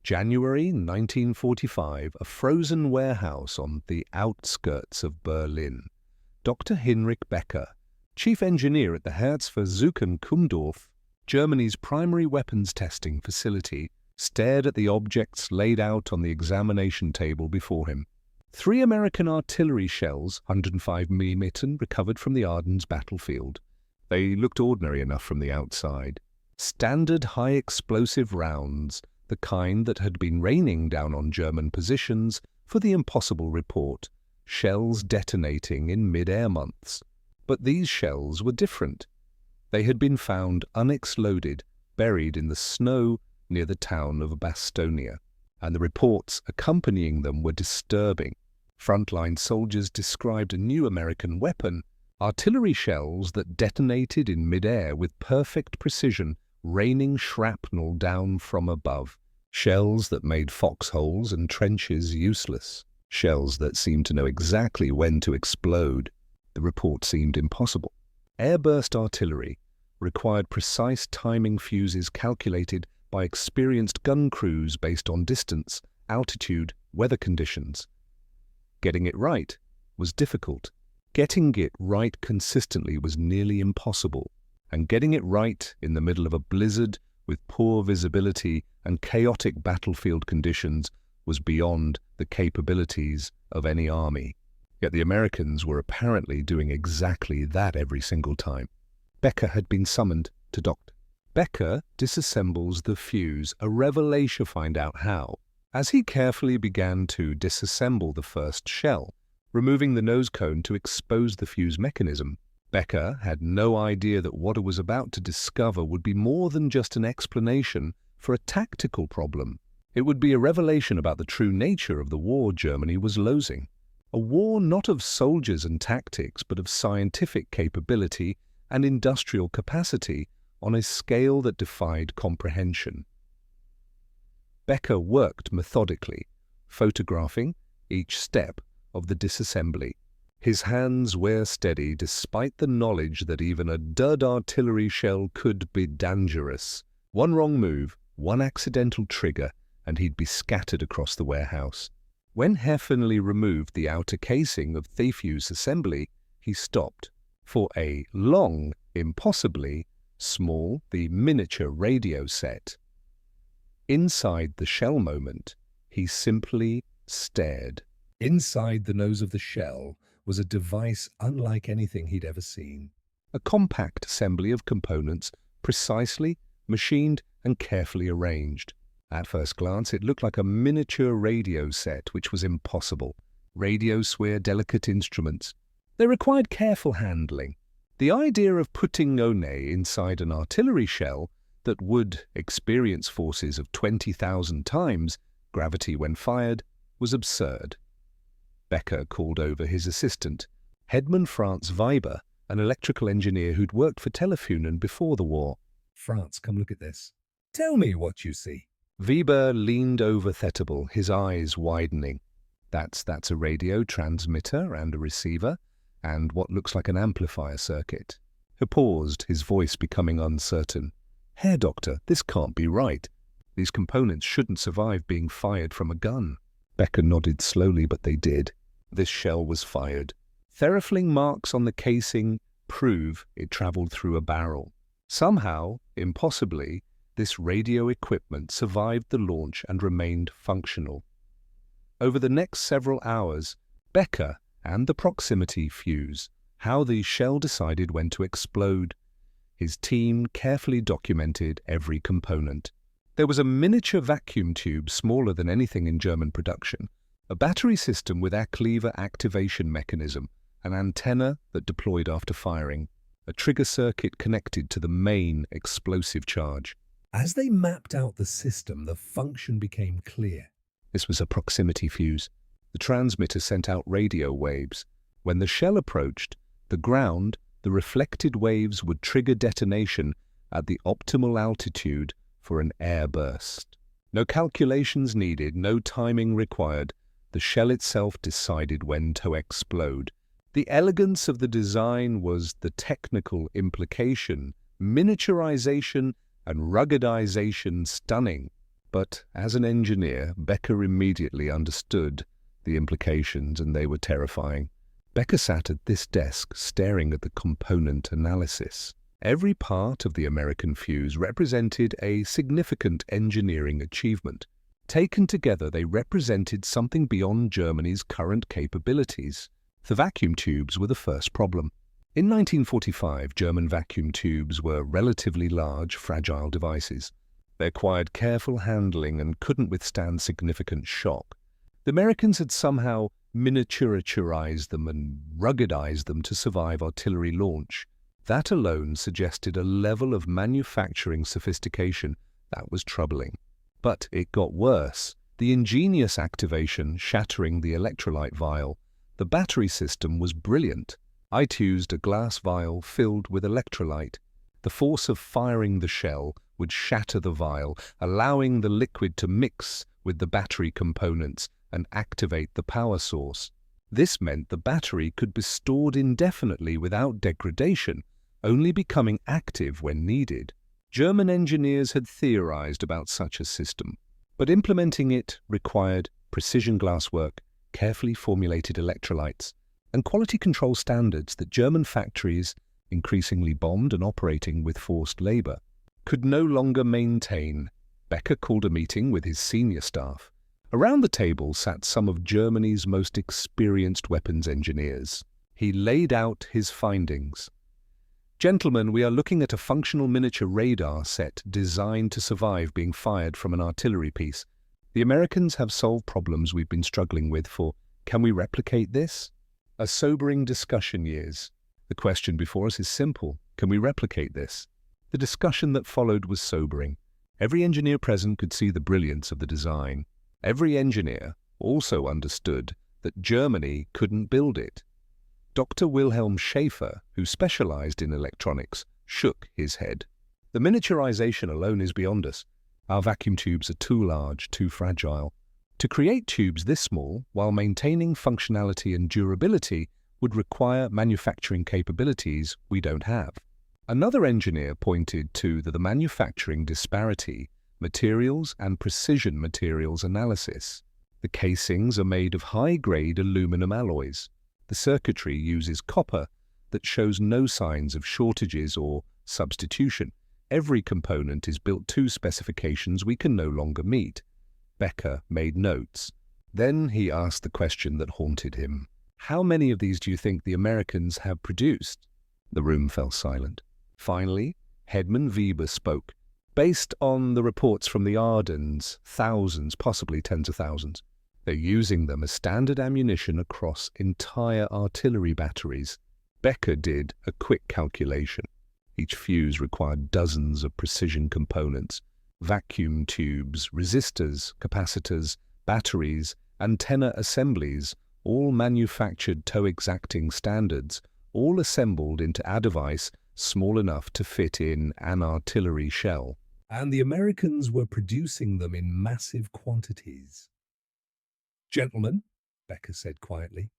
January 1945, a frozen warehouse on the outskirts of Berlin. Dr. Hinrich Becker, chief engineer at the Herzversuchen-Kumdorf, Germany's primary weapons testing facility, stared at the objects laid out on the examination table before him. 3 American artillery shells, 105mm, recovered from the Ardennes battlefield. They looked ordinary enough from the outside. Standard high-explosive rounds, the kind that had been raining down on German positions for the impossible report, shells detonating in mid-air months. But these shells were different. They had been found unexploded, buried in the snow near the town of Bastonia, and the reports accompanying them were disturbing. Frontline soldiers described a new American weapon, artillery shells that detonated in mid-air with perfect precision, raining shrapnel down from above. Shells that made foxholes and trenches useless. Shells that seemed to know exactly when to explode. The report seemed impossible. Airburst artillery required precise timing fuses calculated by experienced gun crews based on distance, altitude, weather conditions. Getting it right was difficult. Getting it right consistently was nearly impossible. And getting it right in the middle of a blizzard with poor visibility and chaotic battlefield conditions was beyond the capabilities of any army. Yet the Americans were apparently doing exactly that every single time. Becker had been summoned to Dr. Becker disassembles the fuse, a revelation to find out how. As he carefully began to disassemble the first shell, removing the nose cone to expose the fuse mechanism, Becker had no idea that what he was about to discover would be more than just an explanation for a tactical problem. It would be a revelation about the true nature of the war Germany was losing. A war not of soldiers and tactics, but of scientific capability and industrial capacity on a scale that defied comprehension. Becker worked methodically, photographing each step of the disassembly. His hands were steady despite the knowledge that even a dud artillery shell could be dangerous. One wrong move, one accidental trigger, and he'd be scattered across the warehouse. When Heffenli removed the outer casing of the fuse assembly, he stopped. For a long, impossibly small, the miniature radio set. Inside the shell moment, he simply stared. Inside the nose of the shell was a device unlike anything he'd ever seen. A compact assembly of components, precisely machined and carefully arranged. At first glance, it looked like a miniature radio set, which was impossible. Radios were delicate instruments. They required careful handling. The idea of putting one inside an artillery shell that would experience forces of 20,000 times gravity when fired was absurd. Becker called over his assistant, Hedman Franz Weber, an electrical engineer who'd worked for Telefunen before the war. "Franz, come look at this. Tell me what you see." Weber leaned over Thetable, his eyes widening. That's a radio transmitter and a receiver, and what looks like an amplifier circuit. He paused, his voice becoming uncertain. "Herr Doctor, this can't be right. These components shouldn't survive being fired from a gun." Becker nodded slowly, but they did. This shell was fired. Therafling marks on the casing prove it traveled through a barrel. Somehow, impossibly, this radio equipment survived the launch and remained functional. Over the next several hours, Becker and the proximity fuse, how the shell decided when to explode. His team carefully documented every component. There was a miniature vacuum tube smaller than anything in German production, a battery system with a cleaver activation mechanism, an antenna that deployed after firing, a trigger circuit connected to the main explosive charge. As they mapped out the system, the function became clear. This was a proximity fuse. The transmitter sent out radio waves. When the shell approached the ground, the reflected waves would trigger detonation at the optimal altitude for an air burst. No calculations needed, no timing required. The shell itself decided when to explode. The elegance of the design was the technical implication, miniaturization and ruggedization stunning. But as an engineer, Becker immediately understood the implications, and they were terrifying. Becker sat at this desk staring at the component analysis. Every part of the American fuse represented a significant engineering achievement. Taken together, they represented something beyond Germany's current capabilities. The vacuum tubes were the first problem. In 1945, German vacuum tubes were relatively large, fragile devices. They required careful handling and couldn't withstand significant shock. The Americans had somehow miniaturized them and ruggedized them to survive artillery launch. That alone suggested a level of manufacturing sophistication that was troubling. But it got worse. The ingenious activation shattering the electrolyte vial. The battery system was brilliant. I used a glass vial filled with electrolyte. The force of firing the shell would shatter the vial, allowing the liquid to mix with the battery components and activate the power source. This meant the battery could be stored indefinitely without degradation, only becoming active when needed. German engineers had theorized about such a system, but implementing it required precision glasswork, carefully formulated electrolytes, and quality control standards that German factories, increasingly bombed and operating with forced labor, could no longer maintain. Becker called a meeting with his senior staff. Around the table sat some of Germany's most experienced weapons engineers. He laid out his findings. "Gentlemen, we are looking at a functional miniature radar set designed to survive being fired from an artillery piece. The Americans have solved problems we've been struggling with for. Can we replicate this?" A sobering discussion, years. The question before us is simple. Can we replicate this? The discussion that followed was sobering. Every engineer present could see the brilliance of the design. Every engineer also understood that Germany couldn't build it. Dr. Wilhelm Schaefer, who specialized in electronics, shook his head. "The miniaturization alone is beyond us. Our vacuum tubes are too large, too fragile. To create tubes this small, while maintaining functionality and durability, would require manufacturing capabilities we don't have." Another engineer pointed to the manufacturing disparity, materials and precision materials analysis. The casings are made of high-grade aluminum alloys. The circuitry uses copper that shows no signs of shortages or substitution. Every component is built to specifications we can no longer meet. Becker made notes. Then he asked the question that haunted him. "How many of these do you think the Americans have produced?" The room fell silent. Finally, Hedman Weber spoke. "Based on the reports from the Ardens, thousands, possibly tens of thousands. They're using them as standard ammunition across entire artillery batteries." Becker did a quick calculation. Each fuse required dozens of precision components: vacuum tubes, resistors, capacitors, batteries, antenna assemblies, all manufactured to exacting standards, all assembled into a device small enough to fit in an artillery shell. And the Americans were producing them in massive quantities. "Gentlemen," Becker said quietly,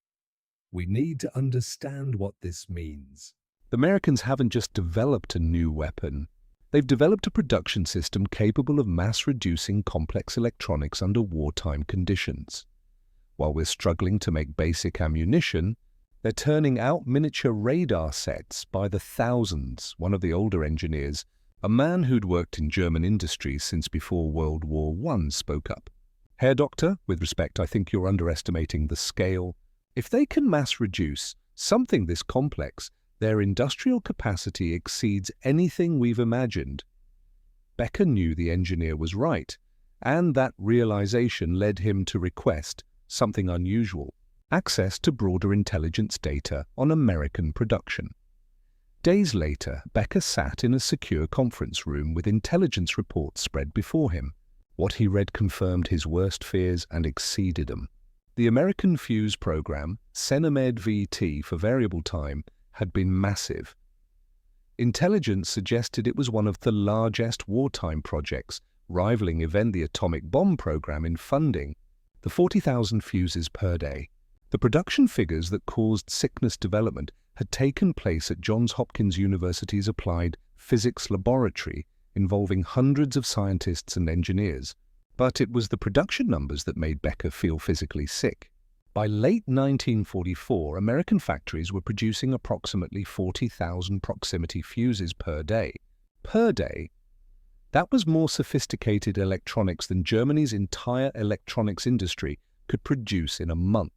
"we need to understand what this means. The Americans haven't just developed a new weapon. They've developed a production system capable of mass-reducing complex electronics under wartime conditions. While we're struggling to make basic ammunition, they're turning out miniature radar sets by the thousands." One of the older engineers, a man who'd worked in German industry since before World War I, spoke up. "Herr Doctor, with respect, I think you're underestimating the scale. If they can mass-reduce something this complex, their industrial capacity exceeds anything we've imagined." Becker knew the engineer was right, and that realization led him to request something unusual: access to broader intelligence data on American production. Days later, Becker sat in a secure conference room with intelligence reports spread before him. What he read confirmed his worst fears and exceeded them. The American fuse program, Cenemed VT for variable time, had been massive. Intelligence suggested it was one of the largest wartime projects, rivaling even the atomic bomb program in funding. The 40,000 fuses per day. The production figures that caused sickness development had taken place at Johns Hopkins University's Applied Physics Laboratory, involving hundreds of scientists and engineers. But it was the production numbers that made Becker feel physically sick. By late 1944, American factories were producing approximately 40,000 proximity fuses per day. Per day? That was more sophisticated electronics than Germany's entire electronics industry could produce in a month.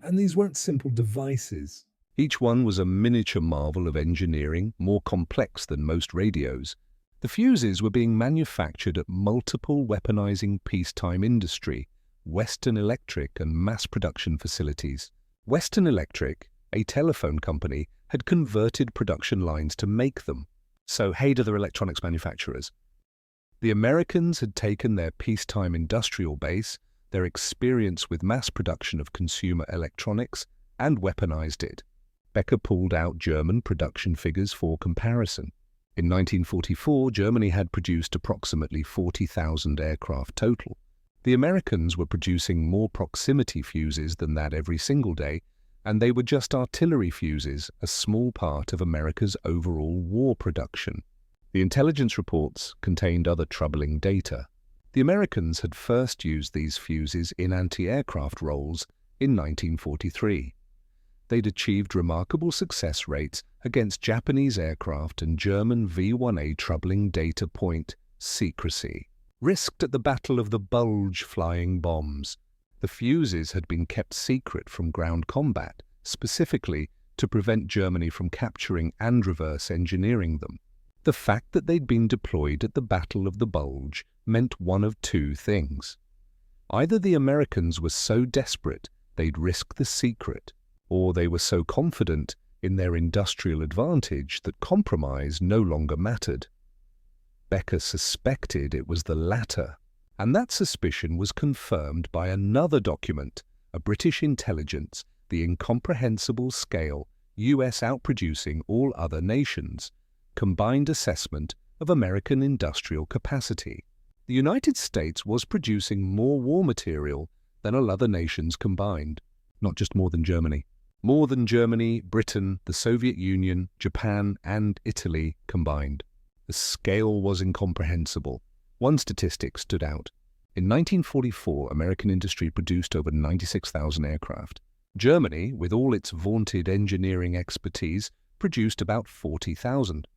And these weren't simple devices. Each one was a miniature marvel of engineering, more complex than most radios. The fuses were being manufactured at multiple weaponizing peacetime industry, Western Electric and mass production facilities. Western Electric, a telephone company, had converted production lines to make them. So hey to their electronics manufacturers. The Americans had taken their peacetime industrial base, their experience with mass production of consumer electronics, and weaponized it. Becker pulled out German production figures for comparison. In 1944, Germany had produced approximately 40,000 aircraft total. The Americans were producing more proximity fuses than that every single day, and they were just artillery fuses, a small part of America's overall war production. The intelligence reports contained other troubling data. The Americans had first used these fuses in anti-aircraft roles in 1943. They'd achieved remarkable success rates against Japanese aircraft and German V-1A. Troubling data point: secrecy. Risked at the Battle of the Bulge flying bombs. The fuses had been kept secret from ground combat, specifically to prevent Germany from capturing and reverse engineering them. The fact that they'd been deployed at the Battle of the Bulge meant one of two things. Either the Americans were so desperate they'd risk the secret, or they were so confident in their industrial advantage that compromise no longer mattered. Becker suspected it was the latter, and that suspicion was confirmed by another document, a British intelligence, the incomprehensible scale, US outproducing all other nations, combined assessment of American industrial capacity. The United States was producing more war material than all other nations combined, not just more than Germany. More than Germany, Britain, the Soviet Union, Japan, and Italy combined. The scale was incomprehensible. One statistic stood out. In 1944, American industry produced over 96,000 aircraft. Germany, with all its vaunted engineering expertise, produced about 40,000.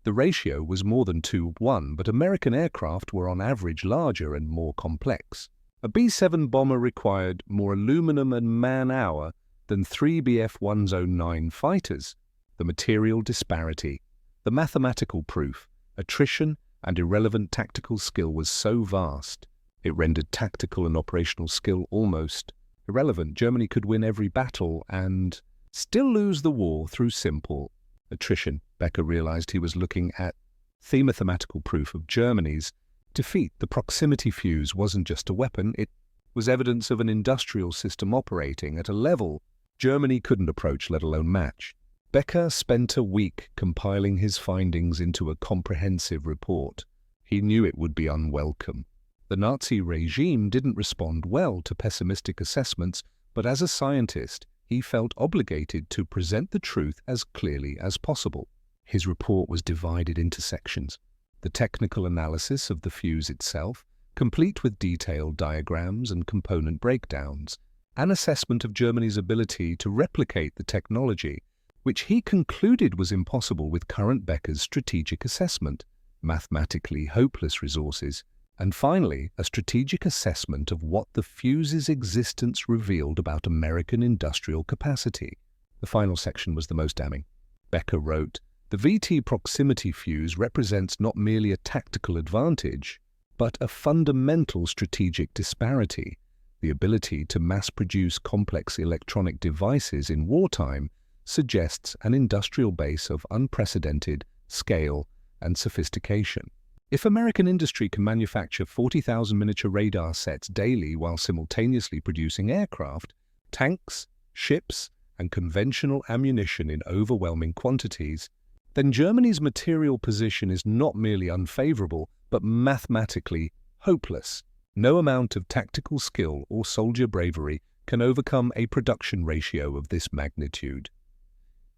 The ratio was more than 2:1, but American aircraft were on average larger and more complex. A B-7 bomber required more aluminum and man-hour than 3 Bf-109 fighters. The material disparity, the mathematical proof, attrition, and irrelevant tactical skill was so vast, it rendered tactical and operational skill almost irrelevant. Germany could win every battle and still lose the war through simple attrition. Becker realized he was looking at the mathematical proof of Germany's defeat. The proximity fuse wasn't just a weapon, it was evidence of an industrial system operating at a level Germany couldn't approach, let alone match. Becker spent a week compiling his findings into a comprehensive report. He knew it would be unwelcome. The Nazi regime didn't respond well to pessimistic assessments, but as a scientist, he felt obligated to present the truth as clearly as possible. His report was divided into sections. The technical analysis of the fuse itself, complete with detailed diagrams and component breakdowns, an assessment of Germany's ability to replicate the technology, which he concluded was impossible with current Becker's strategic assessment, mathematically hopeless resources, and finally, a strategic assessment of what the fuse's existence revealed about American industrial capacity. The final section was the most damning. Becker wrote, "The VT proximity fuse represents not merely a tactical advantage, but a fundamental strategic disparity. The ability to mass-produce complex electronic devices in wartime suggests an industrial base of unprecedented scale and sophistication. If American industry can manufacture 40,000 miniature radar sets daily while simultaneously producing aircraft, tanks, ships, and conventional ammunition in overwhelming quantities, then Germany's material position is not merely unfavorable, but mathematically hopeless. No amount of tactical skill or soldier bravery can overcome a production ratio of this magnitude."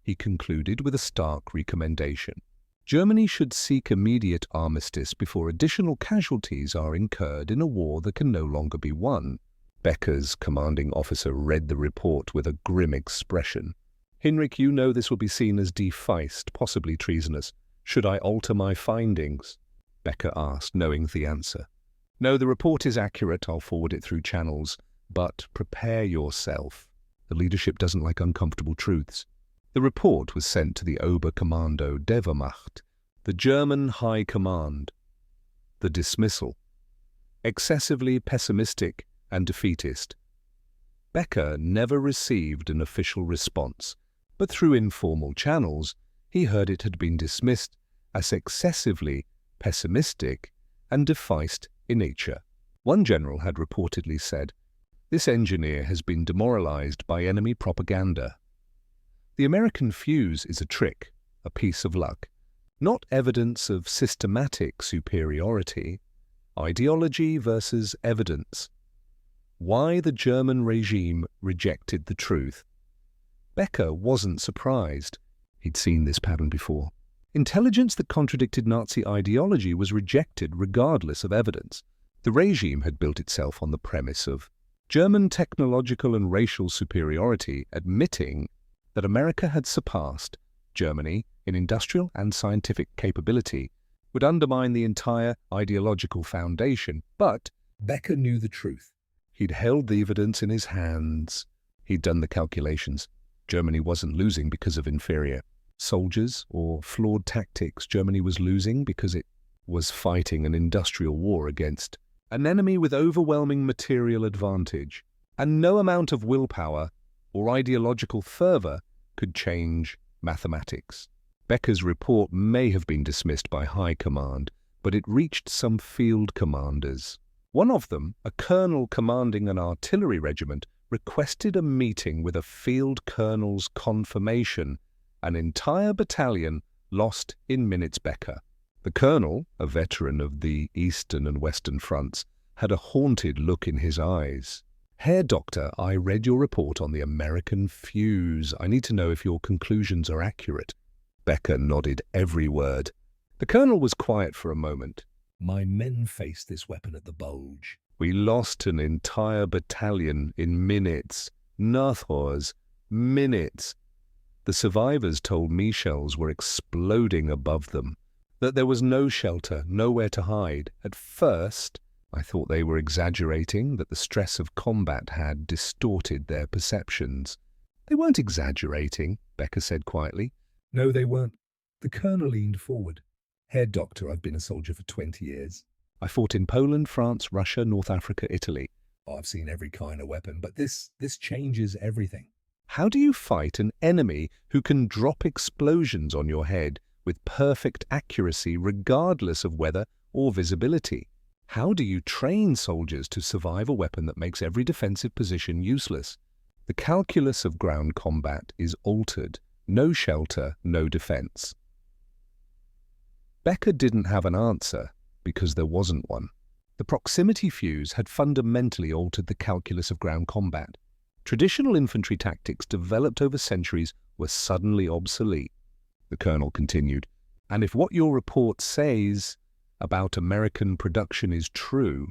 He concluded with a stark recommendation. Germany should seek immediate armistice before additional casualties are incurred in a war that can no longer be won. Becker's commanding officer read the report with a grim expression. Hinrich, you know this will be seen as defaced, possibly treasonous. Should I alter my findings? Becker asked, knowing the answer. No, the report is accurate. I'll forward it through channels. But prepare yourself. The leadership doesn't like uncomfortable truths. The report was sent to the Oberkommando der Wehrmacht, the German High Command. The dismissal. Excessively pessimistic and defeatist. Becker never received an official response, but through informal channels he heard it had been dismissed as excessively pessimistic and defaced in nature. One general had reportedly said, "This engineer has been demoralized by enemy propaganda." The American fuse is a trick, a piece of luck, not evidence of systematic superiority. Ideology versus evidence. Why the German regime rejected the truth. Becker wasn't surprised. He'd seen this pattern before. Intelligence that contradicted Nazi ideology was rejected regardless of evidence. The regime had built itself on the premise of German technological and racial superiority, admitting that America had surpassed Germany in industrial and scientific capability, would undermine the entire ideological foundation. But Becker knew the truth. he'd held the evidence in his hands. He'd done the calculations. Germany wasn't losing because of inferior soldiers or flawed tactics. Germany was losing because it was fighting an industrial war against an enemy with overwhelming material advantage, and no amount of willpower or ideological fervor could change mathematics. Becker's report may have been dismissed by High Command, but it reached some field commanders. One of them, a colonel commanding an artillery regiment, requested a meeting with a field colonel's confirmation. An entire battalion lost in minutes. Becker. The colonel, a veteran of the Eastern and Western fronts, had a haunted look in his eyes. "Herr Doctor, I read your report on the American fuse. I need to know if your conclusions are accurate." Becker nodded every word. The colonel was quiet for a moment. My men faced this weapon at the bulge. "We lost an entire battalion in minutes. Nothors. Minutes. The survivors told me shells were exploding above them, that there was no shelter, nowhere to hide. At first, I thought they were exaggerating, that the stress of combat had distorted their perceptions." "They weren't exaggerating," Becker said quietly. No, they weren't. The colonel leaned forward. Herr Doctor, I've been a soldier for 20 years. "I fought in Poland, France, Russia, North Africa, Italy." I've seen every kind of weapon, but this changes everything. "How do you fight an enemy who can drop explosions on your head with perfect accuracy regardless of weather or visibility? How do you train soldiers to survive a weapon that makes every defensive position useless? The calculus of ground combat is altered. No shelter, no defense." Becker didn't have an answer because there wasn't one. The proximity fuse had fundamentally altered the calculus of ground combat. Traditional infantry tactics developed over centuries were suddenly obsolete. The colonel continued, "And if what your report says about American production is true,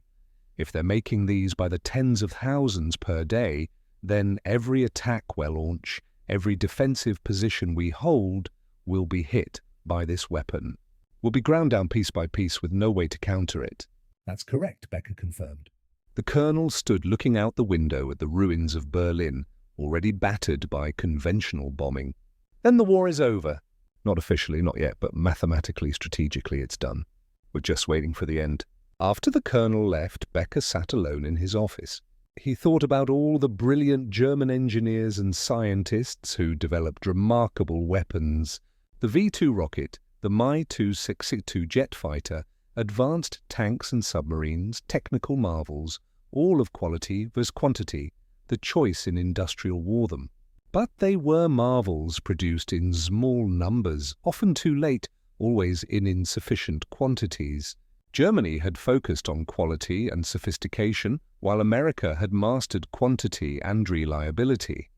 if they're making these by the tens of thousands per day, then every attack well launch, every defensive position we hold will be hit by this weapon. We'll be ground down piece by piece with no way to counter it." That's correct, Becker confirmed. The colonel stood looking out the window at the ruins of Berlin, already battered by conventional bombing. "Then the war is over." "Not officially, not yet, but mathematically, strategically, it's done. We're just waiting for the end." After the colonel left, Becker sat alone in his office. He thought about all the brilliant German engineers and scientists who developed remarkable weapons. The V-2 rocket, the Mi-2662 jet fighter, advanced tanks and submarines, technical marvels, all of quality versus quantity, the choice in industrial wartime. But they were marvels produced in small numbers, often too late, always in insufficient quantities. Germany had focused on quality and sophistication, while America had mastered quantity and reliability.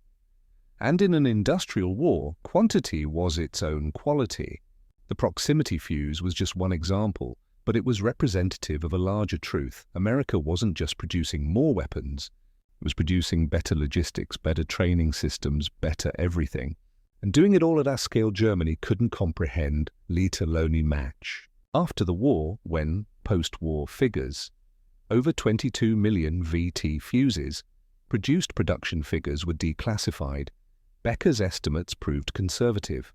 And in an industrial war, quantity was its own quality. The proximity fuse was just one example, but it was representative of a larger truth. America wasn't just producing more weapons, it was producing better logistics, better training systems, better everything. And doing it all at our scale Germany couldn't comprehend, let alone match. After the war, when, post-war figures, over 22 million VT fuses, produced production figures were declassified, Becker's estimates proved conservative.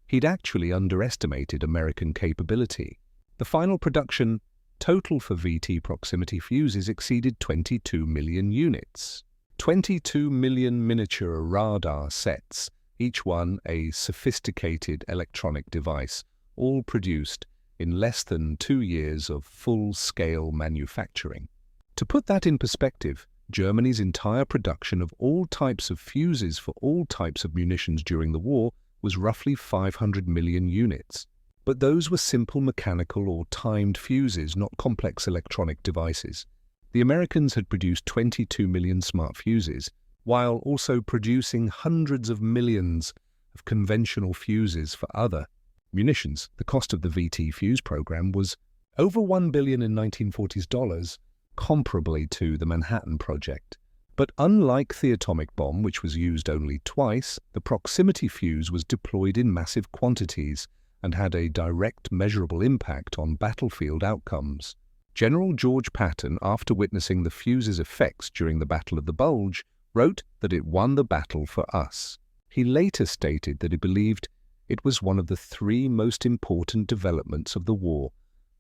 He'd actually underestimated American capability. The final production total for VT proximity fuses exceeded 22 million units. 22 million miniature radar sets, each one a sophisticated electronic device, all produced in less than 2 years of full-scale manufacturing. To put that in perspective, Germany's entire production of all types of fuses for all types of munitions during the war was roughly 500 million units. But those were simple mechanical or timed fuses, not complex electronic devices. The Americans had produced 22 million smart fuses, while also producing hundreds of millions of conventional fuses for other munitions. The cost of the VT fuse program was over $1 billion in 1940s dollars, comparably to the Manhattan Project. But unlike the atomic bomb, which was used only twice, the proximity fuse was deployed in massive quantities and had a direct measurable impact on battlefield outcomes. General George Patton, after witnessing the fuse's effects during the Battle of the Bulge, wrote that it won the battle for us. He later stated that he believed it was one of the 3 most important developments of the war,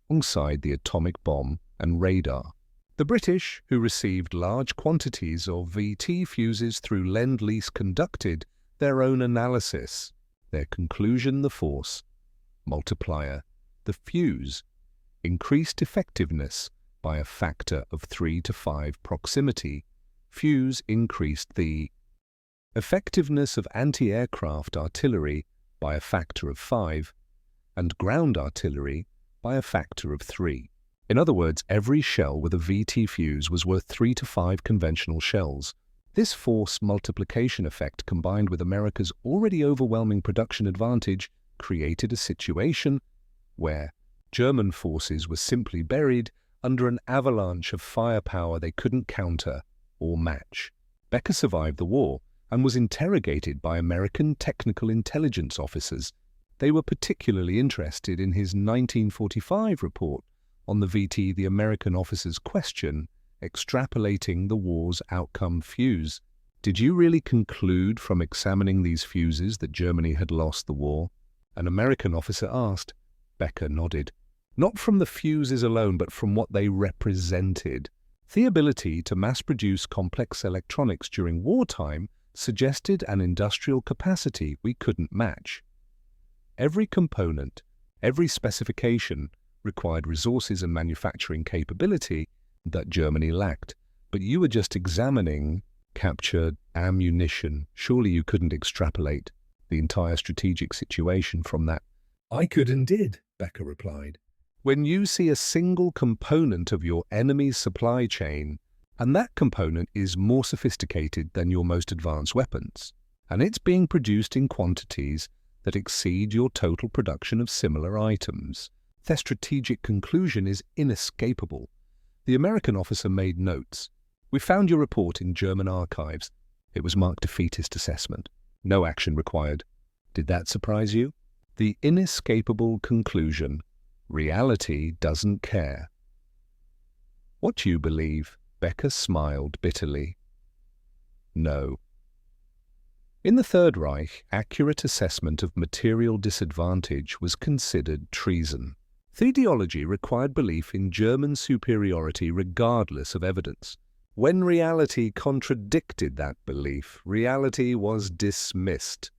alongside the atomic bomb and radar. The British, who received large quantities of VT fuses through Lend-Lease, conducted their own analysis. Their conclusion: the force multiplier, the fuse, increased effectiveness by a factor of 3 to 5 proximity. Fuse increased the effectiveness of anti-aircraft artillery by a factor of 5 and ground artillery by a factor of 3. In other words, every shell with a VT fuse was worth 3 to 5 conventional shells. This force multiplication effect, combined with America's already overwhelming production advantage, created a situation where German forces were simply buried under an avalanche of firepower they couldn't counter or match. Becker survived the war and was interrogated by American technical intelligence officers. They were particularly interested in his 1945 report on the VT. The American officers question, extrapolating the war's outcome fuse. Did you really conclude from examining these fuses that Germany had lost the war? An American officer asked. Becker nodded. Not from the fuses alone, but from what they represented. The ability to mass-produce complex electronics during wartime suggested an industrial capacity we couldn't match. Every component, every specification required resources and manufacturing capability that Germany lacked. But you were just examining captured ammunition. Surely you couldn't extrapolate the entire strategic situation from that. I could and did, Becker replied. When you see a single component of your enemy's supply chain, and that component is more sophisticated than your most advanced weapons, and it's being produced in quantities that exceed your total production of similar items, their strategic conclusion is inescapable. The American officer made notes. We found your report in German archives. It was marked defeatist assessment. No action required. Did that surprise you? The inescapable conclusion: reality doesn't care. What you believe? Becker smiled bitterly. No. In the Third Reich, accurate assessment of material disadvantage was considered treason. The ideology required belief in German superiority regardless of evidence. When reality contradicted that belief, reality was dismissed.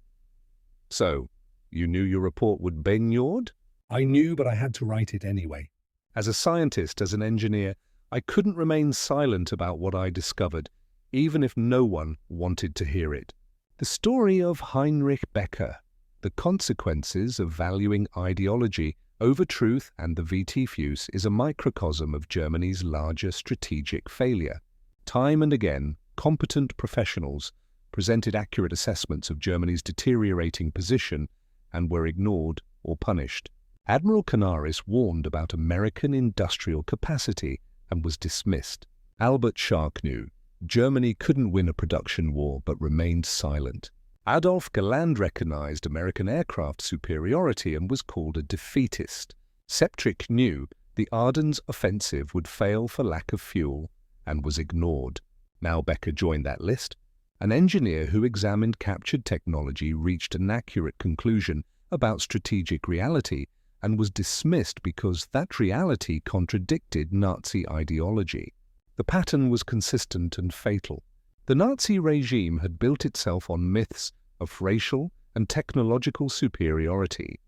So, you knew your report would be ignored? I knew, but I had to write it anyway. As a scientist, as an engineer, I couldn't remain silent about what I discovered, even if no one wanted to hear it. The story of Heinrich Becker, the consequences of valuing ideology over truth and the VT fuse, is a microcosm of Germany's larger strategic failure. Time and again, competent professionals presented accurate assessments of Germany's deteriorating position and were ignored or punished. Admiral Canaris warned about American industrial capacity and was dismissed. Albert Shark knew Germany couldn't win a production war but remained silent. Adolf Galland recognized American aircraft superiority and was called a defeatist. Septrich knew the Ardennes offensive would fail for lack of fuel and was ignored. Now Becker joined that list. An engineer who examined captured technology reached an accurate conclusion about strategic reality and was dismissed because that reality contradicted Nazi ideology. The pattern was consistent and fatal. The Nazi regime had built itself on myths of racial and technological superiority.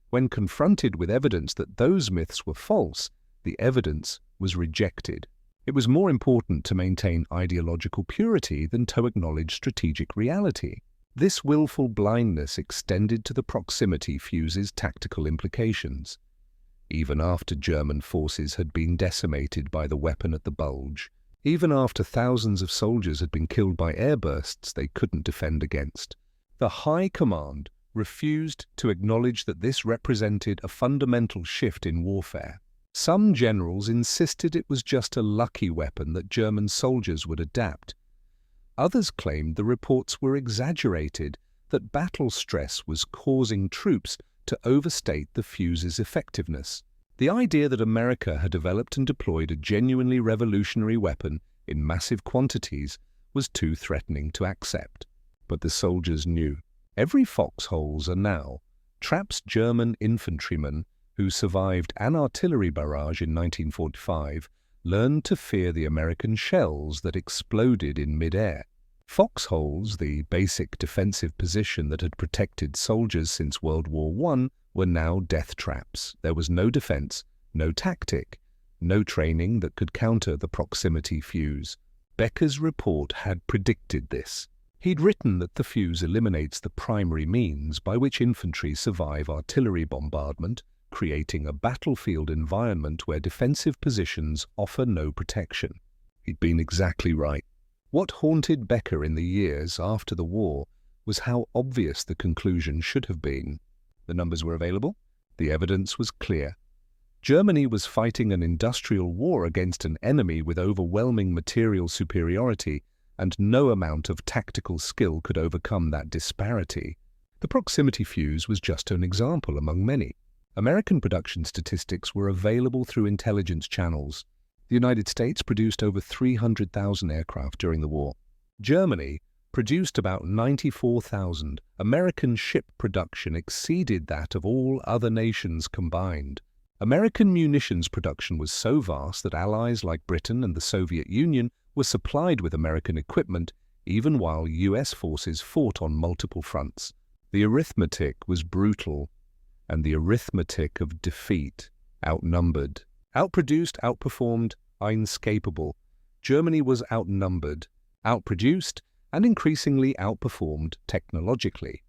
When confronted with evidence that those myths were false, the evidence was rejected. It was more important to maintain ideological purity than to acknowledge strategic reality. This willful blindness extended to the proximity fuse's tactical implications. Even after German forces had been decimated by the weapon at the bulge, even after thousands of soldiers had been killed by airbursts they couldn't defend against, the High Command refused to acknowledge that this represented a fundamental shift in warfare. Some generals insisted it was just a lucky weapon that German soldiers would adapt. Others claimed the reports were exaggerated, that battle stress was causing troops to overstate the fuse's effectiveness. The idea that America had developed and deployed a genuinely revolutionary weapon in massive quantities was too threatening to accept. But the soldiers knew. Every foxholes are now traps German infantrymen who survived an artillery barrage in 1945 learned to fear the American shells that exploded in mid-air. Foxholes, the basic defensive position that had protected soldiers since World War I, were now death traps. There was no defense, no tactic, no training that could counter the proximity fuse. Becker's report had predicted this. He'd written that the fuse eliminates the primary means by which infantry survive artillery bombardment, creating a battlefield environment where defensive positions offer no protection. He'd been exactly right. What haunted Becker in the years after the war was how obvious the conclusion should have been. The numbers were available. The evidence was clear. Germany was fighting an industrial war against an enemy with overwhelming material superiority, and no amount of tactical skill could overcome that disparity. The proximity fuse was just an example among many. American production statistics were available through intelligence channels. The United States produced over 300,000 aircraft during the war. Germany produced about 94,000. American ship production exceeded that of all other nations combined. American munitions production was so vast that allies like Britain and the Soviet Union were supplied with American equipment even while US forces fought on multiple fronts. The arithmetic was brutal, and the arithmetic of defeat. Outnumbered, outproduced, outperformed, inescapable. Germany was outnumbered, outproduced, and increasingly outperformed technologically.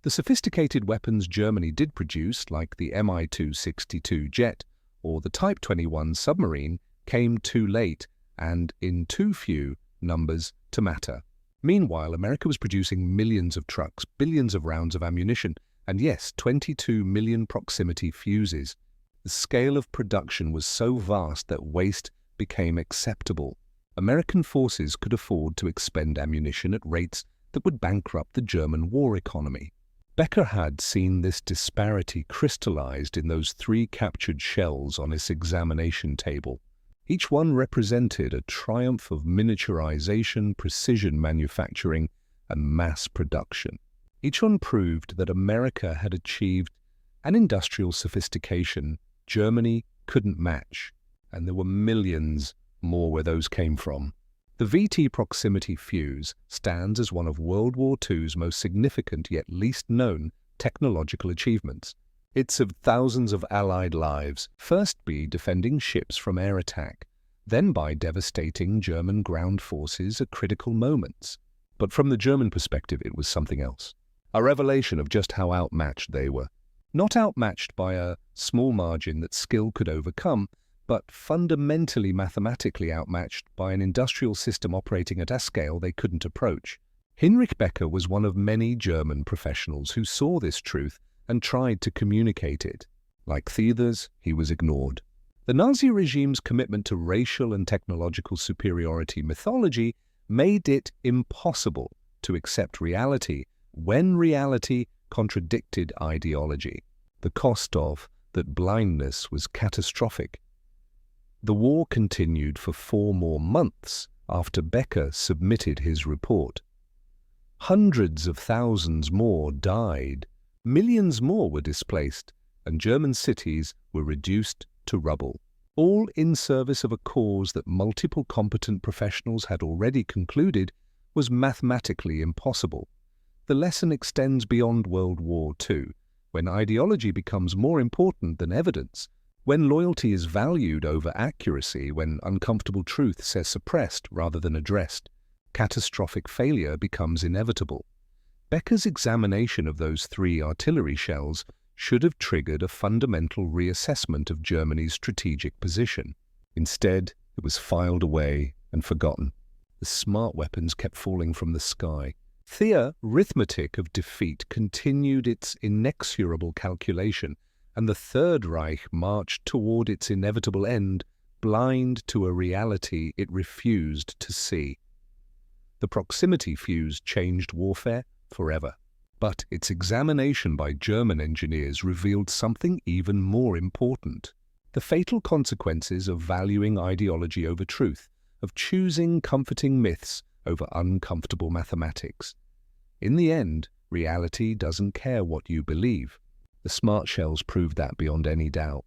The sophisticated weapons Germany did produce, like the Mi-262 jet or the Type 21 submarine, came too late and in too few numbers to matter. Meanwhile, America was producing millions of trucks, billions of rounds of ammunition, and yes, 22 million proximity fuses. The scale of production was so vast that waste became acceptable. American forces could afford to expend ammunition at rates that would bankrupt the German war economy. Becker had seen this disparity crystallized in those 3 captured shells on his examination table. Each one represented a triumph of miniaturization, precision manufacturing, and mass production. Each one proved that America had achieved an industrial sophistication Germany couldn't match, and there were millions more where those came from. The VT proximity fuse stands as one of World War II's most significant yet least known technological achievements. It saved thousands of Allied lives, first by defending ships from air attack, then by devastating German ground forces at critical moments. But from the German perspective, it was something else. A revelation of just how outmatched they were. Not outmatched by a small margin that skill could overcome, but fundamentally mathematically outmatched by an industrial system operating at a scale they couldn't approach. Hinrich Becker was one of many German professionals who saw this truth and tried to communicate it. Like the others, he was ignored. The Nazi regime's commitment to racial and technological superiority mythology made it impossible to accept reality when reality contradicted ideology. The cost of that blindness was catastrophic. The war continued for 4 more months after Becker submitted his report. Hundreds of thousands more died, millions more were displaced, and German cities were reduced to rubble, all in service of a cause that multiple competent professionals had already concluded was mathematically impossible. The lesson extends beyond World War II, when ideology becomes more important than evidence, when loyalty is valued over accuracy, when uncomfortable truths are suppressed rather than addressed. Catastrophic failure becomes inevitable. Becker's examination of those 3 artillery shells should have triggered a fundamental reassessment of Germany's strategic position. Instead, it was filed away and forgotten. The smart weapons kept falling from the sky. The arithmetic of defeat continued its inexorable calculation, and the Third Reich marched toward its inevitable end, blind to a reality it refused to see. The proximity fuse changed warfare forever. But its examination by German engineers revealed something even more important: the fatal consequences of valuing ideology over truth, of choosing comforting myths over uncomfortable mathematics. In the end, reality doesn't care what you believe. The smart shells proved that beyond any doubt.